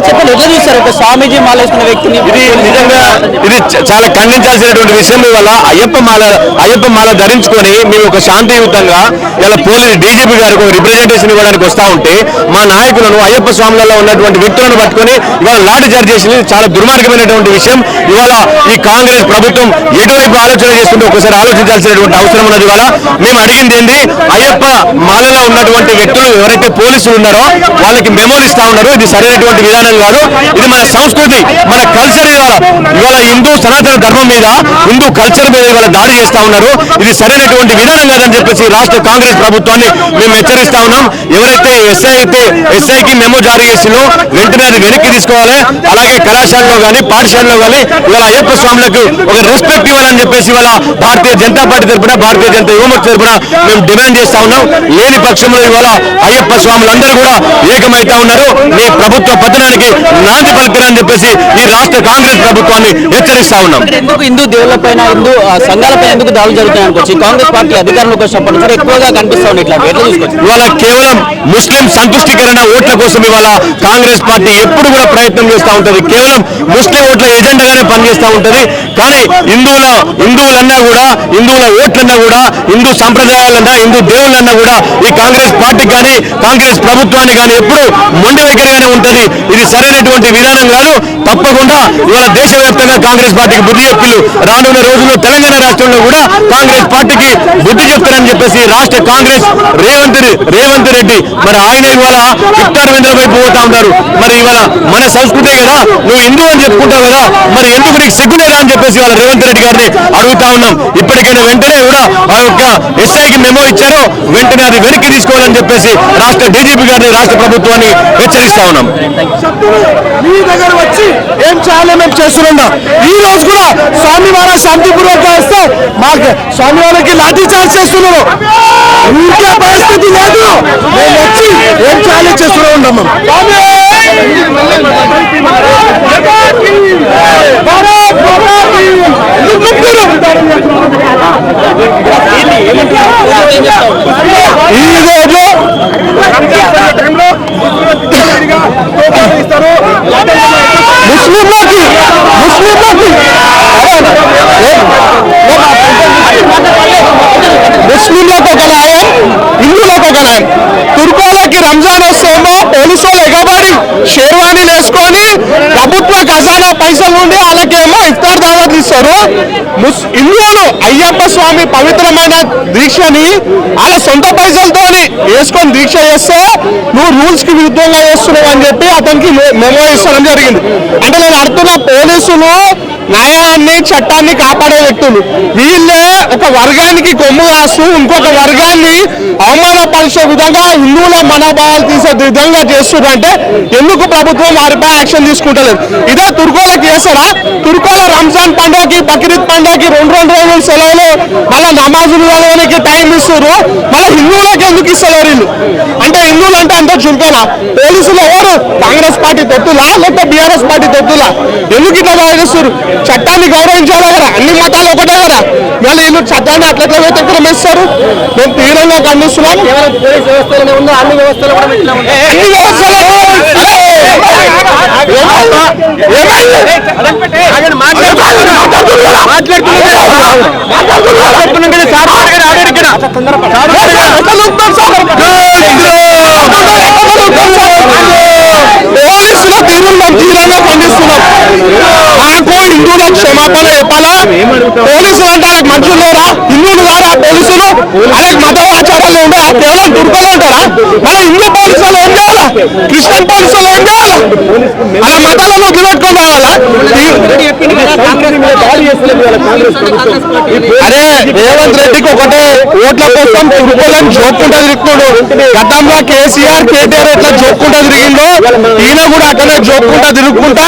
చెప్పండి, ఎట్లా చూస్తారు ఒక స్వామీజీ మాల వేసుకున్న వ్యక్తిని? ఇది నిజంగా ఇది చాలా ఖండించాల్సినటువంటి విషయం. ఇవాళ అయ్యప్ప మాల ధరించుకొని మేము ఒక శాంతియుతంగా ఇలా పోలీసు డీజీపీ గారికి రిప్రజెంటేషన్ ఇవ్వడానికి వస్తా ఉంటే మా నాయకులను అయ్యప్ప స్వాములలో ఉన్నటువంటి వ్యక్తులను పట్టుకొని ఇవాళ లాఠీ చార్జ్ చేసింది చాలా దుర్మార్గమైనటువంటి విషయం. ఇవాళ ఈ కాంగ్రెస్ ప్రభుత్వం ఎటువైపు ఆలోచన చేస్తుంటే ఒకసారి ఆలోచించాల్సినటువంటి అవసరం ఉన్నది. ఇవాళ మేము అడిగింది ఏంటి, అయ్యప్ప మాలలో ఉన్నటువంటి వ్యక్తులు ఎవరైతే పోలీసులు ఉన్నారో వాళ్ళకి మెమోలు ఇస్తా ఉన్నారు. ఇది సరైనటువంటి విధానం కాదు. ఇది మన సంస్కృతి, మన కల్చర్. ఇవాళ హిందూ సనాతన ధర్మం మీద, హిందూ కల్చర్ మీద ఇవాళ దాడి చేస్తా ఉన్నారు. ఇది సరైనటువంటి విధానం కాదని చెప్పేసి రాష్ట్ర కాంగ్రెస్ ప్రభుత్వాన్ని మేము హెచ్చరిస్తా ఉన్నాం. ఎవరైతే ఎస్ఐకి మెమో జారీ చేసిందో వెంటనే అది వెనక్కి తీసుకోవాలి. అలాగే కళాశాలలో కానీ పాఠశాలలో కానీ ఇవాళ అయ్యప్ప స్వాములకు ఒక రెస్పెక్ట్ ఇవ్వాలని చెప్పేసి ఇవాళ భారతీయ జనతా పార్టీ తరఫున, భారతీయ జనతా యువమోర్చా తరఫున మేము డిమాండ్ చేస్తా ఉన్నాం. లేని పక్షంలో ఇవాళ అయ్యప్ప స్వాములందరూ కూడా ఏకమైతా ఉన్నారు. మీ ప్రభుత్వ పతనానికి నాంది పలుకుతారని చెప్పేసి ఈ రాష్ట్ర కాంగ్రెస్ ప్రభుత్వాన్ని హెచ్చరిస్తా ఉన్నాం. ఎందుకు హిందూ దేవులపైన, హిందూ సంఘాలపైన ఎందుకు దాడులు జరుగుతాయి అనుకోవచ్చు? కాంగ్రెస్ పార్టీ అధికారంలోకి వచ్చినప్పటి నుంచి ఎక్కువగా కనిపిస్తా ఉంది. ఇట్లా ఎట్లా చూసుకోవచ్చు? ఇవాళ కేవలం ముస్లిం సంతుష్టీకరణ ఓట్ల కోసం ఇవాళ కాంగ్రెస్ పార్టీ ఎప్పుడు కూడా ప్రయత్నం చేస్తూ ఉంటుంది. కేవలం ముస్లిం ఓట్ల ఎజెండాగానే పనిచేస్తూ ఉంటుంది. కానీ హిందువులన్నా కూడా, హిందువుల ఓట్లన్నా కూడా, హిందూ సంప్రదాయాలన్నా, హిందూ దేవుళ్ళన్నా కూడా ఈ కాంగ్రెస్ పార్టీకి కానీ, కాంగ్రెస్ ప్రభుత్వానికి కానీ ఎప్పుడు మొండి వైఖరిగానే ఉంటుంది. ఇది సరైనటువంటి విధానం కాదు. తప్పకుండా ఇవాళ దేశవ్యాప్తంగా కాంగ్రెస్ పార్టీకి బుద్ధి చెప్పిల్లు. రానున్న రోజుల్లో తెలంగాణ రాష్ట్రంలో కూడా కాంగ్రెస్ పార్టీకి బుద్ధి చెప్తారని చెప్పేసి రాష్ట్ర కాంగ్రెస్ రేవంత్ రెడ్డి మరి ఆయన ఇవాళ ఇఫ్తార్ విందుల వైపు పోతా ఉన్నారు. మరి ఇవాళ మన సంస్కృతే కదా, నువ్వు హిందూ అని చెప్పుకుంటావు కదా, మరి ఎందుకు నీకు సిగ్గునేరా అని చెప్పేసి ఇవాళ రేవంత్ రెడ్డి గారిని అడుగుతా ఉన్నాం. ఇప్పటికైనా వెంటనే కూడా ఆ యొక్క ఎస్ఐకి మెమో ఇచ్చారో వెంటనే అది వెనక్కి తీసుకోవాలని చెప్పేసి రాష్ట్ర డీజీపీ గారిని, రాష్ట్ర ప్రభుత్వాన్ని హెచ్చరిస్తా ఉన్నాం. మీ దగ్గర వచ్చి ఏం చేయాలో మేము చేస్తున్నాం. ఈ రోజు కూడా స్వామి వారి శాంతిపూర్వకంగా వస్తే మాకు స్వామి వారికి లాఠీ చార్జ్ చేస్తున్నారు. ఇంకే పరిస్థితి లేదు. మేము వచ్చి ఏం చేయాలో చేస్తూనే ఉంటాం. ఈ రోజు ముస్లింలకు ఒక న్యాయం, హిందువులకు ఒక న్యాయం. తుర్కోలకి రంజాన్ వస్తేమో పోలీసులు ఎగబడి షేర్వాణీలు వేసుకొని ప్రభుత్వ ఖజానా పైసలు నుండి వాళ్ళకేమో ఇఫ్తార్ దావత్ ఇస్తారు. హిందువులు అయ్యప్ప స్వామి పవిత్రమైన దీక్షని వాళ్ళ సొంత పైసలతో వేసుకొని దీక్ష చేస్తే నువ్వు రూల్స్ కి విరుద్ధంగా చేస్తున్నావు అని చెప్పి అతనికి మెమో ఇస్తడం జరిగింది. అంటే నేను అడుగుతున్న పోలీసులు న్యాయాన్ని, చట్టాన్ని కాపాడే వ్యక్తులు. వీళ్ళే ఒక వర్గానికి కొమ్ము కాస్తూ ఇంకొక వర్గాన్ని అవమానపరిచే విధంగా హిందువుల మనోభావాలు తీసే విధంగా చేస్తున్నారంటే ఎందుకు ప్రభుత్వం వారిపై యాక్షన్ తీసుకుంటలేదు? ఇదే తుర్కోలకు చేస్తారా? తుర్కోల రంజాన్ పండుగకి, బక్రీద్ పండుగకి 2 రోజులు సెలవులు, మళ్ళీ నమాజులు చదవడానికి టైం ఇస్తారు. మళ్ళీ హిందువులకు ఎందుకు ఇస్తారు వీళ్ళు? అంటే హిందువులు అంటే అంత చురుకేనా? పోలీసులు ఎవరు? కాంగ్రెస్ పార్టీ తొత్తులా లేకపోతే బీఆర్ఎస్ పార్టీ తొత్తులా? ఎందుకు ఇట్లా వ్యవహరిస్తారు? చట్టాన్ని గౌరవించాలి కదా, అన్ని మతాలు ఒకటే కదా. మళ్ళీ వీళ్ళు చట్టాన్ని అట్లా వ్యతిరేకిస్తారు. మేము తీవ్రంగా ఖండిస్తున్నాం. అన్ని వ్యవస్థలు పోలీసుల తీరును మేము తీవ్రంగా ఖండిస్తున్నాం. మాకు హిందువులకు క్షమాపణ చెప్పాలా? పోలీసులు అంటే వాళ్ళకి మనుషులు లేరా? హిందువులు కారా పోలీసులు? వాళ్ళకి మత ఆచారాలు ఉండే కేవలం దుర్గలు ఉంటారా? మన హిందూ పోలీసులు ఏం చేయాలా? క్రిస్టియన్ పోలీసులు ఏం చేయాలి? అలా మతాలను వదిలిపెట్టుకొని రావాలా? అరే రేవంత్ రెడ్డికి ఒకటే ఓట్ల కోసం తురుకోలని జోక్కుంటా తిరుగుతున్నాడు. గతంలో కేసీఆర్ కేటీఆర్ ఎట్లా జోక్కుంటా తిరిగిందో ఈయన కూడా అట్లనే జోక్కుంటా తిరుగుకుంటా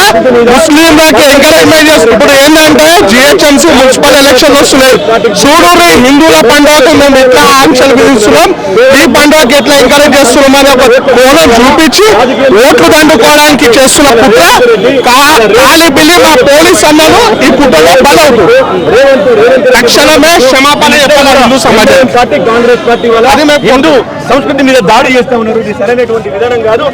ముస్లింలకి ఎంకరేజ్మెంట్ చేస్తుంది. ఇప్పుడు ఏంటంటే జిహెచ్ఎంసీ మున్సిపల్ ఎలక్షన్ వస్తున్నాయి. చూడు హిందువుల పండుగకు మేము ఎట్లా ఆంక్షలు విధిస్తున్నాం, ఈ పండుగకి ఎట్లా ఎంకరేజ్ చేస్తున్నాం అని ఒక కోణం చూపించి ఓట్లు దండుకోవడానికి చేస్తున్న కుట్ర ఖాళీ బిల్లి మా పోలీస్ అన్నారు ఈ కుట్రలో బలవుతుంది. తక్షణమే క్షమాపణ చెప్పాలి హిందూ సమాజం. కాంగ్రెస్ పార్టీ వల్ల హిందూ సంస్కృతి మీద దాడి చేస్తా ఉన్నారు. ఇది సరైనటువంటి విధానం కాదు.